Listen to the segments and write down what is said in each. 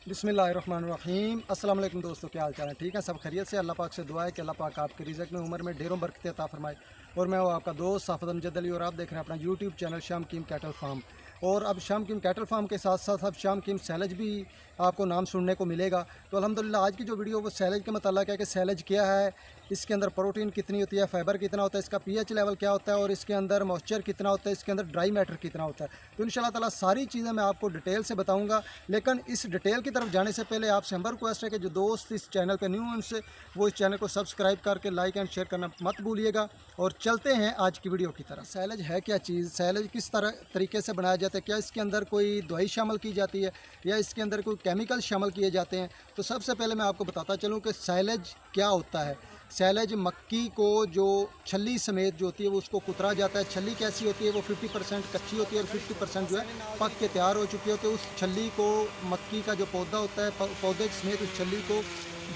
बिस्मिल्लाहिर्रहमानिर्रहीम। अस्सलाम वालेकुम दोस्तों, क्या हाल चाल है? ठीक है, सब खैरियत से। अल्लाह पाक से दुआ है कि अल्लाह पाक आपके रिज़्क़ में उम्र में ढेरों बरकत अता फरमाए। और मैं हूँ आपका दोस्त साफ़त अमजद अली और आप देख रहे हैं अपना यूट्यूब चैनल शाम कीम कैटल फार्म। और अब शाम कीम कैटल फार्म के साथ साथ अब शाम कीम सैलज भी आपको नाम सुनने को मिलेगा। तो अल्हम्दुलिल्लाह आज की जो वीडियो वो सैलज के मतलब है कि सैलज क्या है, इसके अंदर प्रोटीन कितनी होती है, फाइबर कितना होता है, इसका पीएच लेवल क्या होता है और इसके अंदर मॉइस्चर कितना होता है, इसके अंदर ड्राई मैटर कितना होता है। तो इंशाल्लाह ताला सारी चीज़ें मैं आपको डिटेल से बताऊंगा। लेकिन इस डिटेल की तरफ जाने से पहले आपसे हम्बर रिक्वेस्ट है कि जो दोस्त इस चैनल पे न्यू हैं उनसे वो इस चैनल को सब्सक्राइब करके लाइक एंड शेयर करना मत भूलिएगा। और चलते हैं आज की वीडियो की तरफ। सैलज है क्या चीज़, सैलज किस तरीके से बनाया जाता है, क्या इसके अंदर कोई दवाई शामिल की जाती है या इसके अंदर कोई केमिकल शामिल किए जाते हैं। तो सबसे पहले मैं आपको बताता चलूँ कि सैलज क्या होता है। सैलज मक्की को जो छल्ली समेत जो होती है वो उसको कुतरा जाता है। छल्ली कैसी होती है, वो 50% कच्ची होती है और 50% जो है पक के तैयार हो चुकी होती है। उस छल्ली को, मक्की का जो पौधा होता है, पौधे समेत उस छल्ली को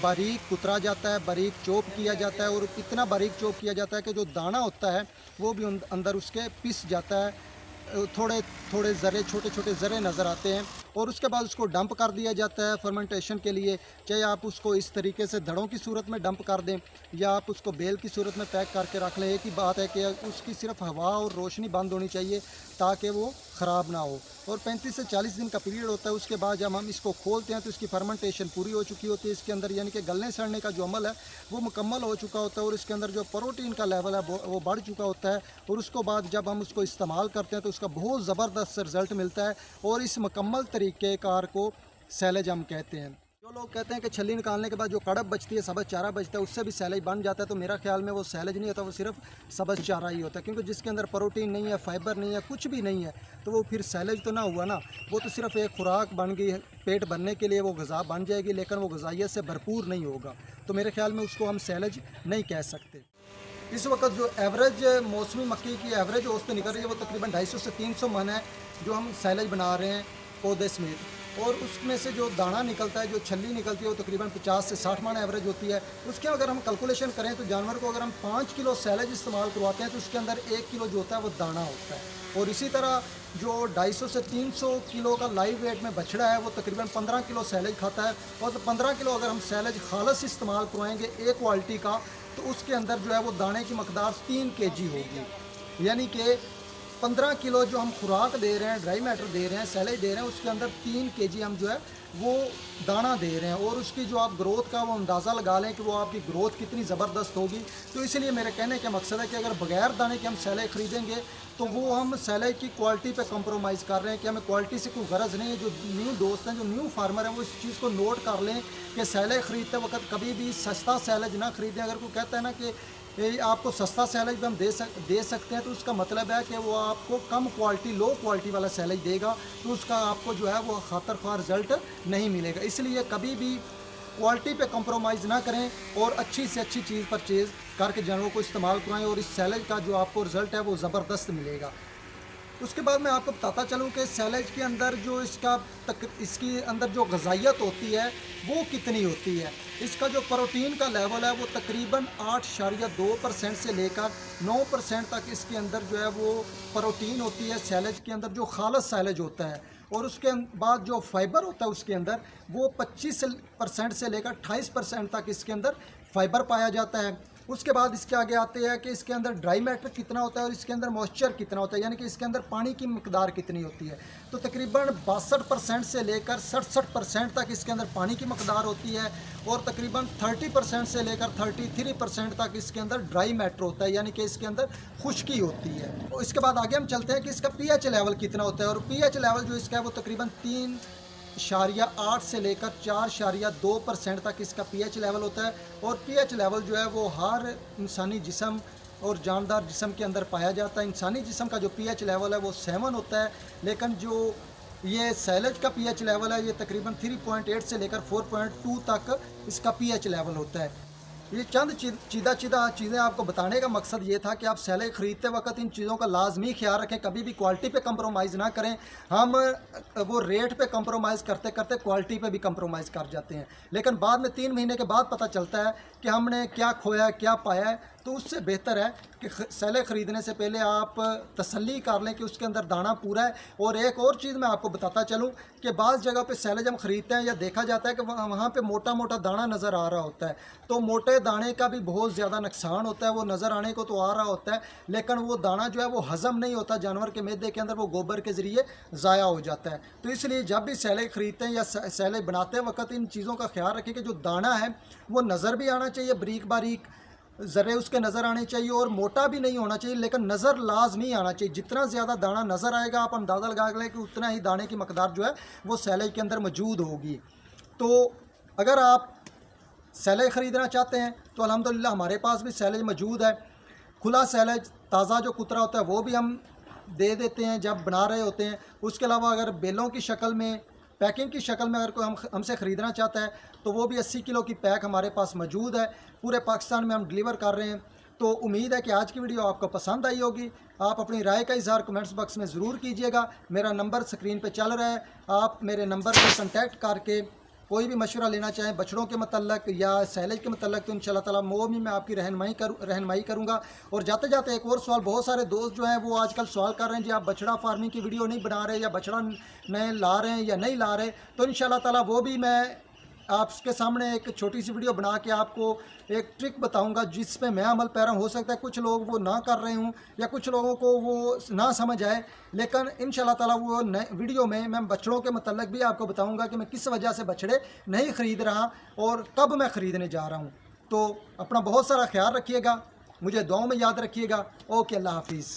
बारीक कुतरा जाता है, बारीक चॉप किया जाता है। और इतना बारीक चॉप किया जाता है कि जो दाना होता है वो भी अंदर उसके पिस जाता है, थोड़े थोड़े ज़रे, छोटे छोटे ज़रे नज़र आते हैं। और उसके बाद उसको डंप कर दिया जाता है फर्मेंटेशन के लिए। चाहे आप उसको इस तरीके से धड़ों की सूरत में डंप कर दें या आप उसको बेल की सूरत में पैक करके रख लें। एक ही बात है कि उसकी सिर्फ हवा और रोशनी बंद होनी चाहिए ताकि वो ख़राब ना हो। और 35 से 40 दिन का पीरियड होता है। उसके बाद जब हम इसको खोलते हैं तो इसकी फर्मेंटेशन पूरी हो चुकी होती है इसके अंदर, यानी कि गलने सड़ने का जो अमल है वो मुकम्मल हो चुका होता है। और इसके अंदर जो प्रोटीन का लेवल है वो बढ़ चुका होता है। और उसको बाद जब हम उसको इस्तेमाल करते हैं तो उसका बहुत ज़बरदस्त रिज़ल्ट मिलता है। और इस मुकम्मल तरीक़ेकार को सैलज हम कहते हैं। जो लोग कहते हैं कि छल्ली निकालने के बाद जो कड़ब बचती है, सब्ज़ चारा बचता है, उससे भी सैलज बन जाता है, तो मेरा ख्याल में वो सैलज नहीं होता, वो सिर्फ सब्ज़ चारा ही होता है। क्योंकि जिसके अंदर प्रोटीन नहीं है, फाइबर नहीं है, कुछ भी नहीं है, तो वो फिर सैलज तो ना हुआ ना। वो तो सिर्फ एक खुराक बन गई है, पेट भरने के लिए वो ग़िज़ा बन जाएगी, लेकिन वो ग़िज़ाइयत से भरपूर नहीं होगा। तो मेरे ख्याल में उसको हम सैलज नहीं कह सकते। इस वक्त जो एवरेज मौसमी मक्की की एवरेज औसत निकल रही है वो तकरीबन 250 से 300 मन है जो हम सैलज बना रहे हैं पौधे समेत। और उसमें से जो दाना निकलता है, जो छल्ली निकलती है, वो तकरीबन 50 से 60 मन एवरेज होती है। उसके अगर हम कैलकुलेशन करें तो जानवर को अगर हम 5 किलो सैलज इस्तेमाल करवाते हैं तो उसके अंदर 1 किलो जो होता है वो दाना होता है। और इसी तरह जो 250 से 300 किलो का लाइव वेट में बछड़ा है वो तकरीबन 15 किलो सैलज खाता है। और तो 15 किलो अगर हम सैलज खालस इस्तेमाल करवाएंगे एक क्वालिटी का, तो उसके अंदर जो है वो दाने की मकदार 3 kg होगी। यानी कि 15 किलो जो हम खुराक दे रहे हैं, ड्राई मैटर दे रहे हैं, सैलज दे रहे हैं, उसके अंदर 3 kg हम जो है वो दाना दे रहे हैं। और उसकी जो आप ग्रोथ का वो अंदाज़ा लगा लें कि वो आपकी ग्रोथ कितनी ज़बरदस्त होगी। तो इसलिए मेरे कहने का मकसद है कि अगर बगैर दाने के हम सैलज ख़रीदेंगे तो वो हम सैलज की क्वालिटी पे कंप्रोमाइज़ कर रहे हैं कि हमें क्वालिटी से कोई गरज नहीं है। जो न्यू दोस्त हैं, जो न्यू फार्मर हैं, वो इस चीज़ को नोट कर लें कि सैलज ख़रीदते वक्त कभी भी सस्ता सैलज ना ख़रीदें। अगर कोई कहता है ना कि ये आपको सस्ता सैलज भी हम दे सकते हैं, तो उसका मतलब है कि वो आपको कम क्वालिटी, लो क्वालिटी वाला सैलज देगा, तो उसका आपको जो है वो खातर ख्वाह रिज़ल्ट नहीं मिलेगा। इसलिए कभी भी क्वालिटी पे कंप्रोमाइज़ ना करें और अच्छी से अच्छी चीज़ परचेज़ करके जानवरों को इस्तेमाल करवाएं और इस सैलज का जो आपको रिज़ल्ट है वो ज़बरदस्त मिलेगा। उसके बाद मैं आपको बताता चलूँ कि सैलज के अंदर जो इसके अंदर जो ग़िज़ाइयत होती है वो कितनी होती है। इसका जो प्रोटीन का लेवल है वो तकरीबन 8.2% से लेकर 9% तक इसके अंदर जो है वो प्रोटीन होती है सैलज के अंदर, जो खालस सैलज होता है। और उसके बाद जो फाइबर होता है उसके अंदर वो 25% से लेकर 28% तक इसके अंदर फाइबर पाया जाता है। उसके बाद इसके आगे आते हैं कि इसके अंदर ड्राई मैटर कितना होता है और इसके अंदर मॉइस्चर कितना होता है, यानी कि इसके अंदर पानी की मकदार कितनी होती है। तो तकरीबन 62% से लेकर 67% तक इसके अंदर पानी की मकदार होती है। और तकरीबन 30% से लेकर 33% तक इसके अंदर ड्राई मैटर होता है, यानी कि इसके अंदर खुश्की होती है। और इसके बाद आगे हम चलते हैं कि इसका पीएच लेवल कितना होता है। और पीएच लेवल जो इसका है वो तकरीबन 3.8 से लेकर 4.2% तक इसका पीएच लेवल होता है। और पीएच लेवल जो है वो हर इंसानी जिस्म और जानदार जिस्म के अंदर पाया जाता है। इंसानी जिस्म का जो पीएच लेवल है वो 7 होता है, लेकिन जो ये सैलज का पीएच लेवल है ये तकरीबन 3.8 से लेकर 4.2 तक इसका पीएच लेवल होता है। ये चंद चीदा चीज़ें आपको बताने का मकसद ये था कि आप सैलज ख़रीदते वक्त इन चीज़ों का लाजमी ख्याल रखें, कभी भी क्वालिटी पे कंप्रोमाइज़ ना करें। हम वो रेट पे कंप्रोमाइज़ करते करते क्वालिटी पे भी कंप्रोमाइज़ कर जाते हैं, लेकिन बाद में 3 महीने के बाद पता चलता है कि हमने क्या खोया क्या पाया है। तो उससे बेहतर है कि सैले ख़रीदने से पहले आप तसल्ली कर लें कि उसके अंदर दाना पूरा है। और एक और चीज़ मैं आपको बताता चलूँ कि बाज़ जगह पे सैले जब ख़रीदते हैं या देखा जाता है कि वहाँ पे मोटा मोटा दाना नज़र आ रहा होता है, तो मोटे दाने का भी बहुत ज़्यादा नुकसान होता है। वो नज़र आने को तो आ रहा होता है, लेकिन वो दाना जो है वो हज़म नहीं होता जानवर के मैदे के अंदर, वो गोबर के ज़रिए ज़ाया हो जाता है। तो इसलिए जब भी सैले ख़रीदते हैं या सैले बनाते वक्त इन चीज़ों का ख्याल रखें कि जो दाना है वो नज़र भी आना चाहिए, बारीक बारीक ज़रे उसके नज़र आने चाहिए, और मोटा भी नहीं होना चाहिए, लेकिन नज़र लाजमी आना चाहिए। जितना ज़्यादा दाना नज़र आएगा आप अंदाज़ा लगा लें कि उतना ही दाने की मकदार जो है वो सैले के अंदर मौजूद होगी। तो अगर आप सैले ख़रीदना चाहते हैं तो अल्हम्दुलिल्लाह हमारे पास भी सैलेज मौजूद है। खुला सैलेज ताज़ा जो कुतरा होता है वो भी हम दे देते हैं जब बना रहे होते हैं। उसके अलावा अगर बेलों की शक्ल में, पैकिंग की शक्ल में अगर कोई हमसे ख़रीदना चाहता है तो वो भी 80 किलो की पैक हमारे पास मौजूद है। पूरे पाकिस्तान में हम डिलीवर कर रहे हैं। तो उम्मीद है कि आज की वीडियो आपको पसंद आई होगी। आप अपनी राय का इज़हार कमेंट्स बॉक्स में ज़रूर कीजिएगा। मेरा नंबर स्क्रीन पे चल रहा है, आप मेरे नंबर पर कंटेक्ट करके कोई भी मशवरा लेना चाहें बछड़ों के मतलब या सैलेज के मतलब, तो इंशाल्लाह ताला वो भी मैं आपकी रहनुमाई करूँगा। और जाते जाते एक और सवाल, बहुत सारे दोस्त जो हैं वो आजकल सवाल कर रहे हैं जी आप बछड़ा फार्मिंग की वीडियो नहीं बना रहे या बछड़ा नए ला रहे हैं या नहीं ला रहे, तो इंशाल्लाह ताला वो भी मैं आपके सामने एक छोटी सी वीडियो बना के आपको एक ट्रिक बताऊंगा जिस पे मैं अमल पैरा। हो सकता है कुछ लोग वो ना कर रहे हों या कुछ लोगों को वो ना समझ आए, लेकिन इंशाल्लाह ताला वो नए वीडियो में मैं बछड़ों के मतलब भी आपको बताऊंगा कि मैं किस वजह से बछड़े नहीं ख़रीद रहा और कब मैं ख़रीदने जा रहा हूँ। तो अपना बहुत सारा ख्याल रखिएगा, मुझे दुआओं में याद रखिएगा। ओके, अल्लाह हाफिज़।